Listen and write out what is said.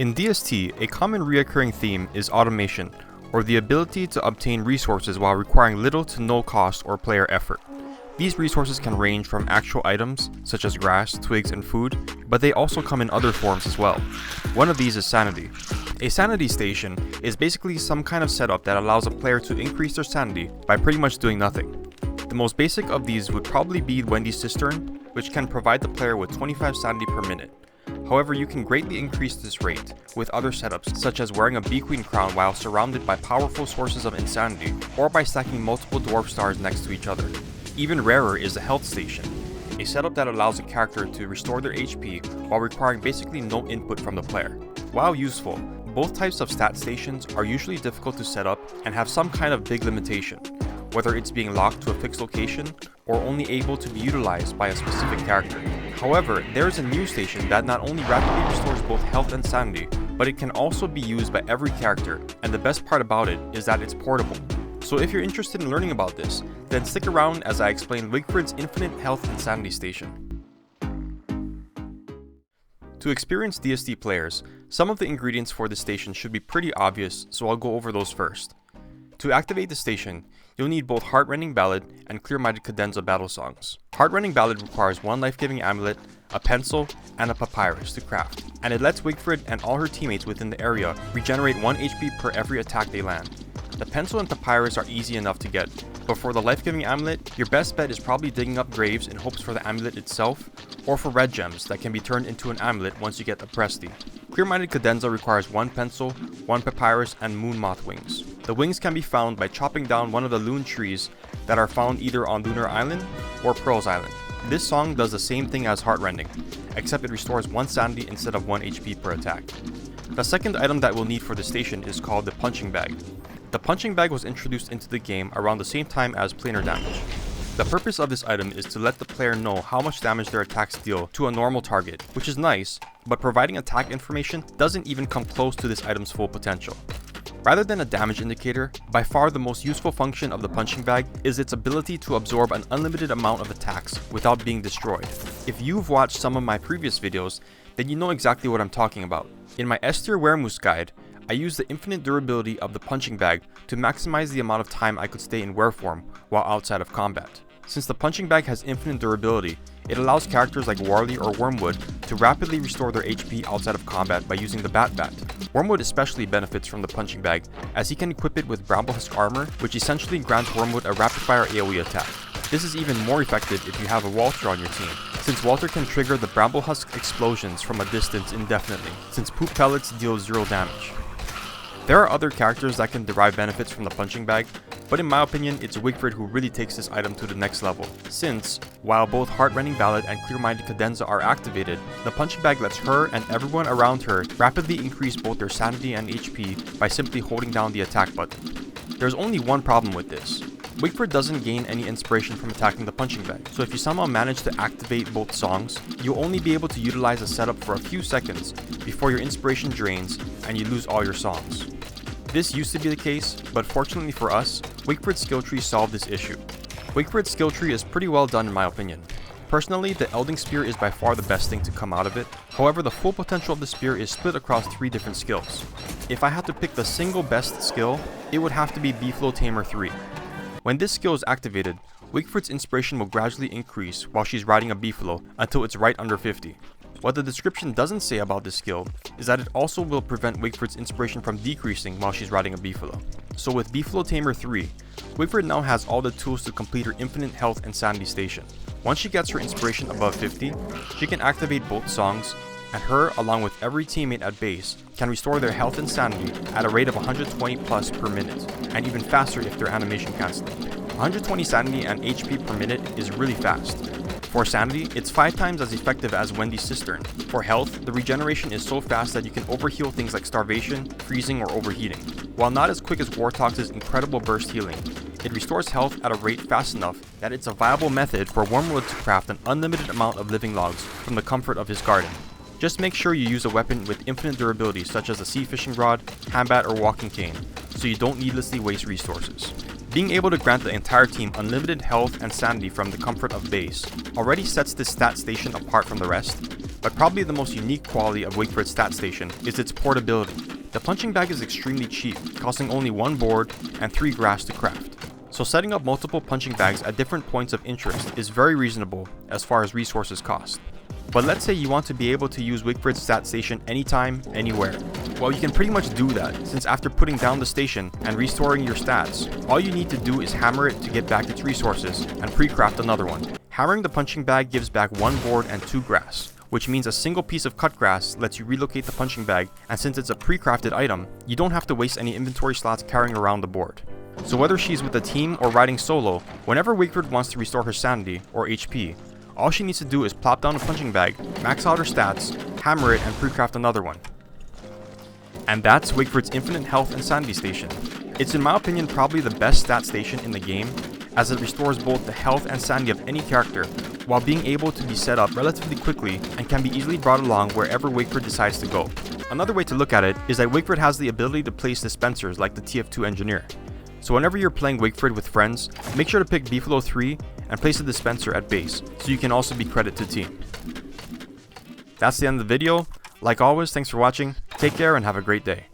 In DST, a common reoccurring theme is automation, or the ability to obtain resources while requiring little to no cost or player effort. These resources can range from actual items, such as grass, twigs, and food, but they also come in other forms as well. One of these is Sanity. A Sanity station is basically some kind of setup that allows a player to increase their sanity by pretty much doing nothing. The most basic of these would probably be Wendy's Cistern, which can provide the player with 25 sanity per minute. However, you can greatly increase this rate with other setups, such as wearing a Bee Queen crown while surrounded by powerful sources of insanity, or by stacking multiple dwarf stars next to each other. Even rarer is the Health Station, a setup that allows a character to restore their HP while requiring basically no input from the player. While useful, both types of stat stations are usually difficult to set up and have some kind of big limitation, whether it's being locked to a fixed location or only able to be utilized by a specific character. However, there is a new station that not only rapidly restores both health and sanity, but it can also be used by every character, and the best part about it is that it's portable. So if you're interested in learning about this, then stick around as I explain Wigfrid's infinite health and sanity station. To experienced DST players, some of the ingredients for this station should be pretty obvious, so I'll go over those first. To activate the station, you'll need both Heartrending Ballad and Clear-Minded Cadenza battle songs. Heartrending Ballad requires one life-giving amulet, a pencil, and a papyrus to craft, and it lets Wigfrid and all her teammates within the area regenerate 1 HP per every attack they land. The pencil and papyrus are easy enough to get, but for the life-giving amulet, your best bet is probably digging up graves in hopes for the amulet itself, or for red gems that can be turned into an amulet once you get the Presti. Clear-Minded Cadenza requires 1 pencil, 1 papyrus, and moon moth wings. The wings can be found by chopping down one of the loon trees that are found either on Lunar Island or Pearls Island. This song does the same thing as Heartrending, except it restores 1 sanity instead of 1 HP per attack. The second item that we'll need for the station is called the Punching Bag. The Punching Bag was introduced into the game around the same time as planar damage. The purpose of this item is to let the player know how much damage their attacks deal to a normal target, which is nice, but providing attack information doesn't even come close to this item's full potential. Rather than a damage indicator, by far the most useful function of the Punching Bag is its ability to absorb an unlimited amount of attacks without being destroyed. If you've watched some of my previous videos, then you know exactly what I'm talking about. In my S-tier Weremouth guide, I used the infinite durability of the Punching Bag to maximize the amount of time I could stay in were form while outside of combat. Since the Punching Bag has infinite durability, it allows characters like Warley or Wormwood to rapidly restore their HP outside of combat by using the Bat. Wormwood especially benefits from the Punching Bag, as he can equip it with Bramblehusk armor, which essentially grants Wormwood a rapid-fire AoE attack. This is even more effective if you have a Walter on your team, since Walter can trigger the Bramblehusk explosions from a distance indefinitely, since poop pellets deal 0 damage. There are other characters that can derive benefits from the Punching Bag, but in my opinion, it's Wigfrid who really takes this item to the next level, since, while both Heartrending Ballad and Clear-Minded Cadenza are activated, the Punching Bag lets her and everyone around her rapidly increase both their sanity and HP by simply holding down the attack button. There's only one problem with this. Wigfrid doesn't gain any inspiration from attacking the Punching Bag, so if you somehow manage to activate both songs, you'll only be able to utilize the setup for a few seconds before your inspiration drains and you lose all your songs. This used to be the case, but fortunately for us, Wigfrid's skill tree solved this issue. Wigfrid's skill tree is pretty well done in my opinion. Personally, the Elding Spear is by far the best thing to come out of it. However, the full potential of the spear is split across 3 different skills. If I had to pick the single best skill, it would have to be Beefalo Tamer 3. When this skill is activated, Wigfrid's inspiration will gradually increase while she's riding a Beefalo until it's right under 50. What the description doesn't say about this skill is that it also will prevent Wigfrid's inspiration from decreasing while she's riding a Beefalo. So with Beefalo Tamer 3, Wigfrid now has all the tools to complete her infinite health and sanity station. Once she gets her inspiration above 50, she can activate both songs, and her, along with every teammate at base, can restore their health and sanity at a rate of 120 plus per minute, and even faster if they're animation cancelling. 120 sanity and HP per minute is really fast. For sanity, it's 5 times as effective as Wendy's Cistern. For health, the regeneration is so fast that you can overheal things like starvation, freezing, or overheating. While not as quick as Wartox's incredible burst healing, it restores health at a rate fast enough that it's a viable method for Warmwood to craft an unlimited amount of living logs from the comfort of his garden. Just make sure you use a weapon with infinite durability such as a sea fishing rod, handbat, or walking cane, so you don't needlessly waste resources. Being able to grant the entire team unlimited health and sanity from the comfort of base already sets this stat station apart from the rest, but probably the most unique quality of Wigfrid's stat station is its portability. The punching bag is extremely cheap, costing only 1 board and 3 grass to craft. So setting up multiple punching bags at different points of interest is very reasonable as far as resources cost. But let's say you want to be able to use Wigfrid's stat station anytime, anywhere. Well, you can pretty much do that, since after putting down the station and restoring your stats, all you need to do is hammer it to get back its resources and pre-craft another one. Hammering the punching bag gives back 1 board and 2 grass, which means a single piece of cut grass lets you relocate the punching bag, and since it's a pre-crafted item, you don't have to waste any inventory slots carrying around the board. So whether she's with a team or riding solo, whenever Wigfrid wants to restore her sanity, or HP, all she needs to do is plop down a punching bag, max out her stats, hammer it, and pre-craft another one. And that's Wigfrid's infinite health and sanity station. It's in my opinion probably the best stat station in the game, as it restores both the health and sanity of any character, while being able to be set up relatively quickly and can be easily brought along wherever Wigfrid decides to go. Another way to look at it is that Wigfrid has the ability to place dispensers like the TF2 engineer. So whenever you're playing Wigfrid with friends, make sure to pick Beefalo 3 and place a dispenser at base, so you can also be credit to team. That's the end of the video. Like always, thanks for watching, take care and have a great day.